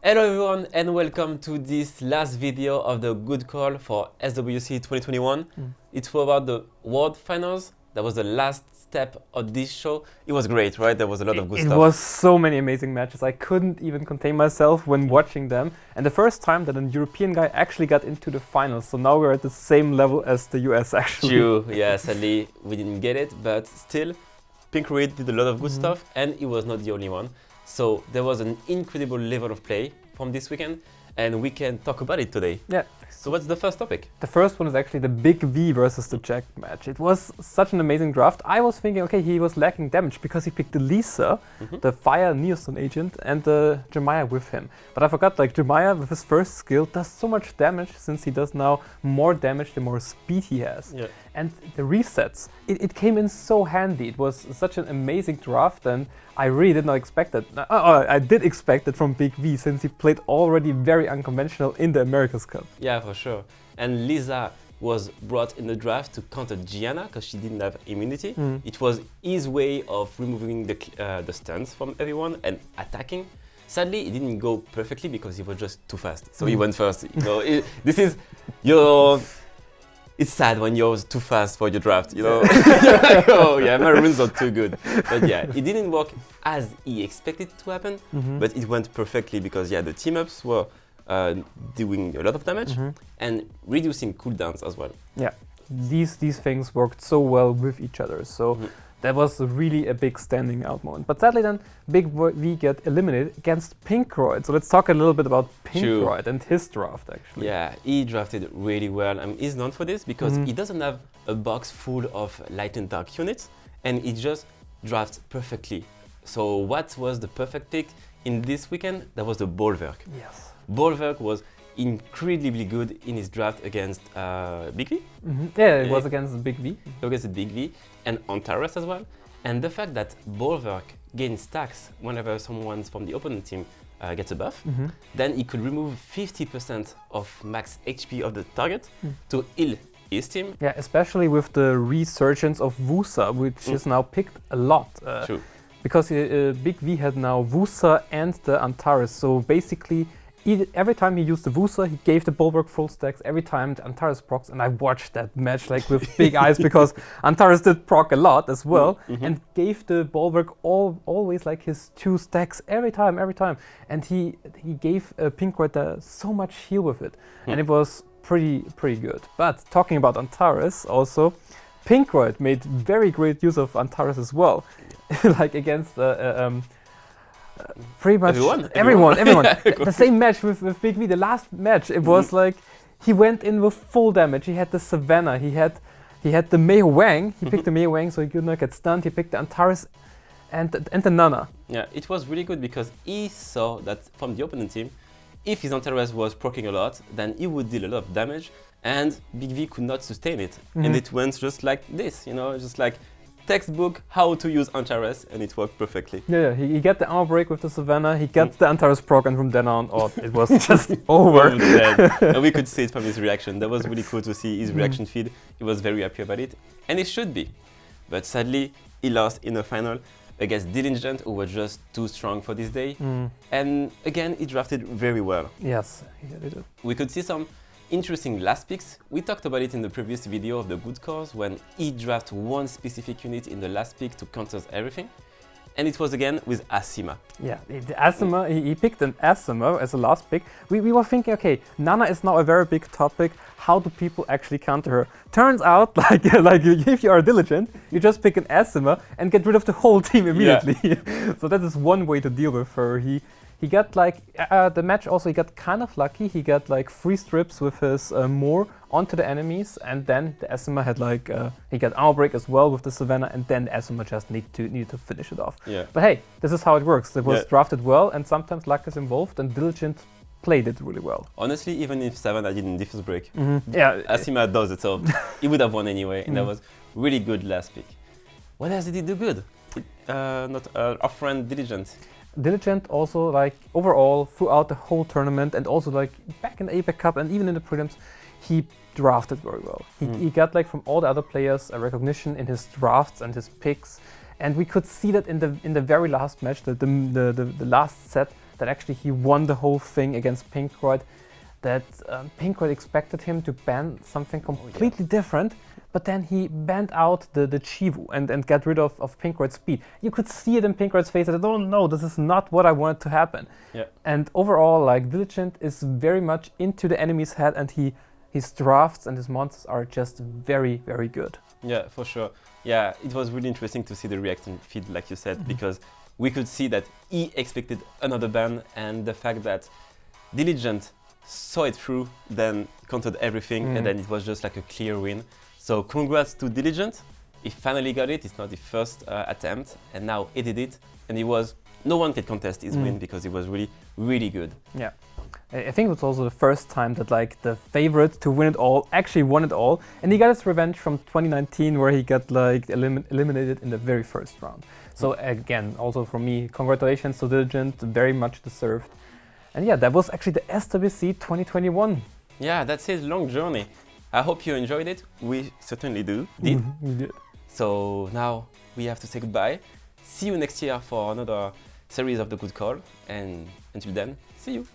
Hello everyone and welcome to this last video of the good call for SWC 2021. It's about the World Finals. That was the last step of this show. It was great, right? There was a lot of good stuff. It was so many amazing matches. I couldn't even contain myself when watching them. And the first time that a European guy actually got into the finals. So now we're at the same level as the US actually. True, yeah, sadly we didn't get it, but still, Pink Reed did a lot of good stuff and he was not the only one. So there was an incredible level of play from this weekend and we can talk about it today. Yeah. So what's the first topic? The first one is actually the Big V versus the Jack match. It was such an amazing draft. I was thinking, okay, he was lacking damage because he picked the Lisa, the Fire Neostone agent, and the Jemiah with him. But I forgot, like, Jemiah with his first skill does so much damage since he does now more damage the more speed he has. Yeah. And the resets, it came in so handy. It was such an amazing draft and I really did not expect it. I did expect it from Big V since he played already very unconventional in the America's Cup. Yeah, for sure. And Lisa was brought in the draft to counter Gianna because she didn't have immunity. It was his way of removing the stuns from everyone and attacking. Sadly, it didn't go perfectly because he was just too fast. So he went first. You know, this is your. It's sad when you're too fast for your draft, you know. Oh yeah, my runes are too good. But yeah, it didn't work as he expected to happen, but it went perfectly because yeah, the team ups were doing a lot of damage and reducing cooldowns as well. Yeah, these things worked so well with each other. So that was really a big standing out moment. But sadly then, Big V get eliminated against Pinkroyd. So let's talk a little bit about Pinkroyd and his draft actually. Yeah, he drafted really well. He's known for this because he doesn't have a box full of light and dark units and he just drafts perfectly. So what was the perfect pick in this weekend? That was the Bolverk. Yes. Bolverk was incredibly good in his draft against Big V. Yeah, it was against Big V. Against Big V and Antares as well. And the fact that Bolverk gains stacks whenever someone from the opponent team gets a buff, then he could remove 50% of max HP of the target to heal his team. Yeah, especially with the resurgence of Wusa, which is now picked a lot. True. Because Big V had now Wusa and the Antares, so basically every time he used the Wusa, he gave the Bolverk full stacks. Every time the Antares procs, and I watched that match like with big eyes because Antares did proc a lot as well, and gave the Bolverk always like his 2 stacks every time. And he gave Pinkroyd so much heal with it, and it was pretty good. But talking about Antares also, Pinkroyd made very great use of Antares as well, like against pretty much everyone. The same match with Big V, the last match, it was like he went in with full damage. He had the Savannah, he had the Mei Wang, he picked the Mei Wang so he could not get stunned, he picked the Antares and the Nana. Yeah, it was really good because he saw that from the opponent team, if his Antares was proccing a lot, then he would deal a lot of damage and Big V could not sustain it. And it went just like this, you know, just like textbook how to use Antares and it worked perfectly. Yeah, he got the armor break with the Savannah, he got the Antares proc and from then on, it was just over. And we could see it from his reaction. That was really cool to see his reaction feed. He was very happy about it and it should be. But sadly, he lost in the final against Diligence, who was just too strong for this day. And again, he drafted very well. Yes, he did. We could see some interesting last picks. We talked about it in the previous video of the good cause when he drafted one specific unit in the last pick to counter everything. And it was again with Asima. Yeah, the Asima, he picked an Asima as a last pick. We were thinking, okay, Nana is now a very big topic. How do people actually counter her? Turns out, like if you are diligent, you just pick an Asima and get rid of the whole team immediately. Yeah. So that is one way to deal with her. He got like, the match also, he got kind of lucky. He got like 3 strips with his Moor onto the enemies, and then the Asima had like, he got armor break as well with the Savannah, and then the Asima just needed to finish it off. Yeah. But hey, this is how it works. It was drafted well, and sometimes luck is involved, and Diligent played it really well. Honestly, even if Savannah didn't defense break, yeah, Asima does it, so he would have won anyway, and that was really good last pick. What else did he do good? Our friend Diligence. Diligent also, like, overall throughout the whole tournament and also like back in the APAC Cup and even in the prelims, he drafted very well. He got like from all the other players a recognition in his drafts and his picks, and we could see that in the very last match, the last set, that actually he won the whole thing against Pinkroyd, that Pinkroyd expected him to ban something completely different, but then he banned out the Chivu and got rid of Pinkroyd's speed. You could see it in Pinkroyd's face that, oh no, this is not what I wanted to happen. Yeah. And overall, like, Diligent is very much into the enemy's head, and his drafts and his monsters are just very, very good. Yeah, for sure. Yeah, it was really interesting to see the reaction feed, like you said, because we could see that he expected another ban, and the fact that Diligent saw it through, then countered everything, and then it was just like a clear win. So congrats to Diligent. He finally got it. It's not the first attempt, and now he did it. And no one can contest his win because he was really, really good. Yeah. I think it was also the first time that like the favorite to win it all actually won it all, and he got his revenge from 2019 where he got like eliminated in the very first round. So again, also from me, congratulations to Diligent, very much deserved. And yeah, that was actually the SWC 2021. Yeah, that's his long journey. I hope you enjoyed it. We certainly did. We did. So now we have to say goodbye. See you next year for another series of The Good Call, and until then, see you.